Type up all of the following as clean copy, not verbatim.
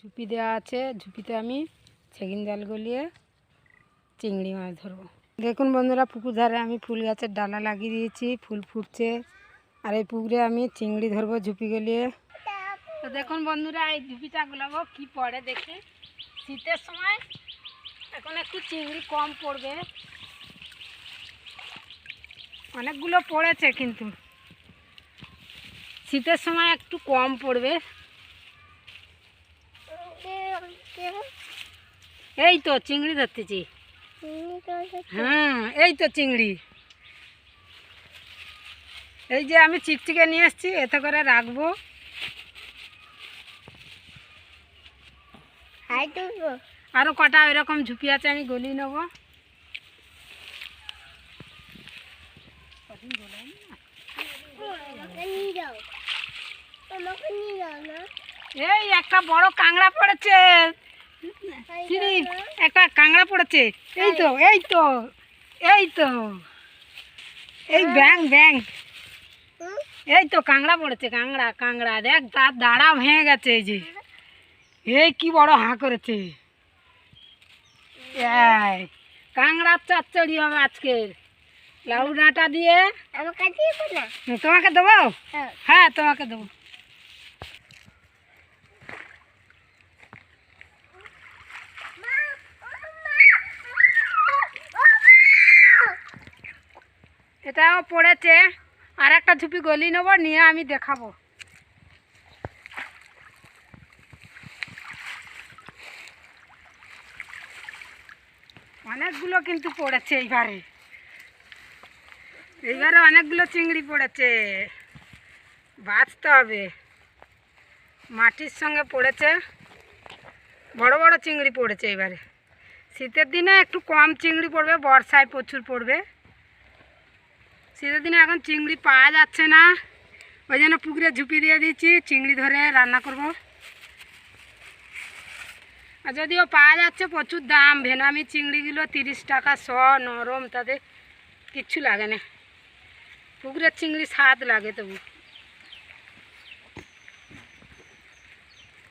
ঝুপি দেওয়া আছে, ঝুপিতে আমি সেগিন জাল গলিয়ে চিংড়ি মাছ ধরবো। দেখুন বন্ধুরা, পুকুর ধারে আমি ফুল গাছের ডালা লাগিয়ে দিয়েছি, ফুল ফুটছে। আর এই পুকুরে আমি চিংড়ি ধরবো ঝুপি গলিয়ে। তো দেখুন বন্ধুরা, এই ঝুপিটা গুলাবো কি পড়ে দেখি। শীতের সময় এখন একটু চিংড়ি কম পড়বে, অনেকগুলো পড়েছে কিন্তু শীতের সময় একটু কম পড়বে। এই তো চিংড়ি ধরতেছি। হ্যাঁ, এই তো চিংড়ি। এই যে আমি চিকচিকে নিয়ে এসছি, এতে করে রাখবো। আরো কটা এরকম ঝুপি আছে, আমি গলিয়ে নেবো। এই একটা বড় কাঁকড়া পড়েছে, একটা কাঁকড়া পড়েছে। এই তো এই তো এই তো এই ব্যাং ব্যাং, এই তো কাঁকড়া পড়েছে। কাঁকড়া কাঁকড়া দেখ, তার দাঁড়া ভেঙে গেছে। এই যে এই কি বড় হাঁ করেছে। কাঁকড়ার চচ্চড়ি হবে আজকের, লাউ ডাঁটা দিয়ে। তোমাকে দেবো? হ্যাঁ তোমাকে দেবো। এটাও পড়েছে, আর একটা ঝুপি গলিয়ে নেবো, নিয়ে আমি দেখাবো। অনেকগুলো কিন্তু পড়েছে এইবারে, এইবারে অনেকগুলো চিংড়ি পড়েছে। বাঁচতে হবে, মাটির সঙ্গে পড়েছে, বড় বড় চিংড়ি পড়েছে এবারে। শীতের দিনে একটু কম চিংড়ি পড়বে, বর্ষায় প্রচুর পড়বে। শীতের দিনে এখন চিংড়ি পাওয়া যাচ্ছে না, ওই জন্য পুকুরে ঝুপি দিয়ে দিচ্ছি, চিংড়ি ধরে রান্না করব। আর যদিও পাওয়া যাচ্ছে, প্রচুর দাম। ভেনামি চিংড়িগুলো 30 টাকা শ, নরম, তাদের কিচ্ছু লাগে না। পুকুরের চিংড়ি স্বাদ লাগে তবু।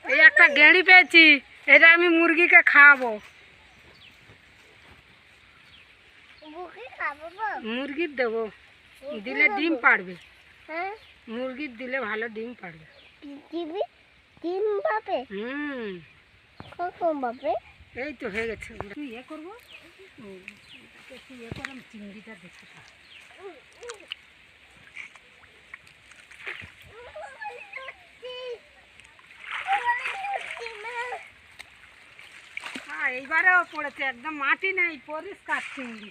এই একটা গেঁড়ি পেয়েছি, এটা আমি মুরগিকে খাওয়াবো। মুরগির দেবো, দিলে ডিম পাড়বে। মুরগির দিলে ভালো ডিম পাড়বে। এই তো হয়ে গেছে। ইয়ে করবো, ইয়ে করে চিংড়িটা দেখতে। হ্যাঁ, এইবারেও পড়েছে, একদম মাটি নেই, পরিষ্কার চিংড়ি।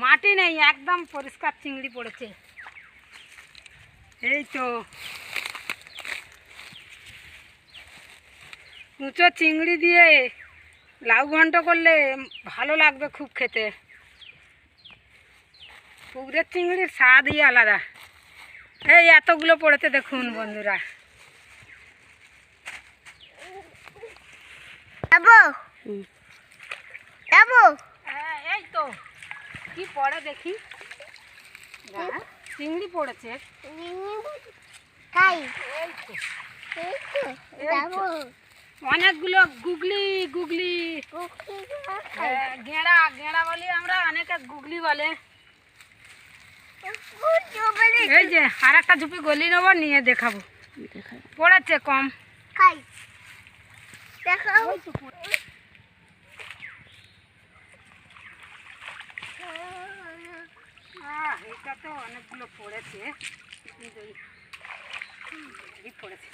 মাটি নেই, একদম পরিষ্কার চিংড়ি পড়েছে। এই তো উঁচো চিংড়ি দিয়ে লাউ ঘন্ট করলে ভালো লাগবে খুব খেতে। পুকুরের চিংড়ির স্বাদই আলাদা। এই এতগুলো পড়েছে দেখুন বন্ধুরা। এই তো কি পড়ে দেখি, চিংড়ি পড়েছে। অনেকগুলো গুগলি গুগলি, গেঁড়া গেঁড়া বলি আমরা, অনেকে গুগলি বলে। এই যে আর একটা ঝুপি গলি নেবো, নিয়ে দেখাবো। পড়েছে কম। এইটা তো অনেকগুলো পড়েছে, পড়েছে।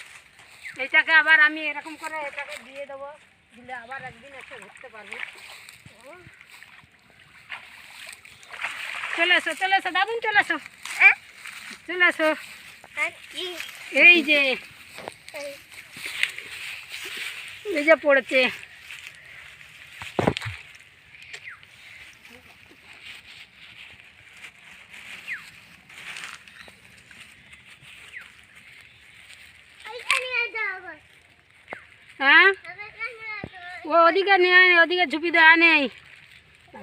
এইটাকে আবার আমি এরকম করে এটাকে দিয়ে দেবো, দিলে আবার একদিন এসে ঘুরতে পারবো। চলে এসো চলে এসো দাদুন, চলে এসো চলে এসো। এই যে এই যে পড়েছে। হ্যাঁ, ও ওদিকে নিয়ে, ওদিকে ঝুপি দেওয়া নেই।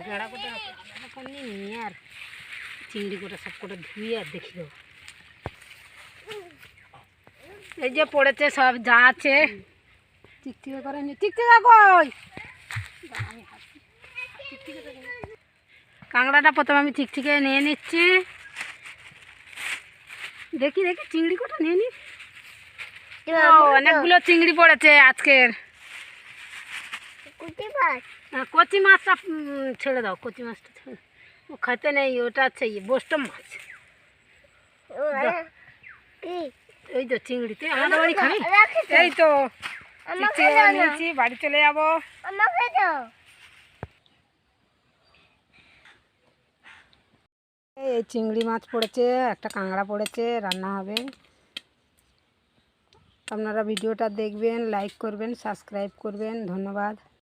গেঁড়া কোটা নিয়ে আর চিংড়ি কোটা সব কোটা ধুয়ে আর দেখি দেবো। এই যে পড়েছে সব, যা আছে টিকটিকে করে নি, টিকটিকা কই? কাঁকড়াটা প্রথমে আমি টিকটিকে নিয়ে নিচ্ছি। দেখি দেখি চিংড়ি কটা নিয়ে নি। অনেকগুলো চিংড়ি পড়েছে আজকের। কচি মাছটা ছেড়ে দাও, কচি মাছটা ছেড়ে। ও খেতে নেই, ওটা হচ্ছে বোস্টম মাছ। এই তো চিংড়িতে আমাদের বাড়ি খাবি? এই তো নিয়েছি, বাড়ি চলে যাবো। এই চিংড়ি মাছ পড়েছে, একটা কাঁকড়া পড়েছে, রান্না হবে। আপনারা ভিডিওটা দেখবেন, লাইক করবেন, সাবস্ক্রাইব করবেন। ধন্যবাদ।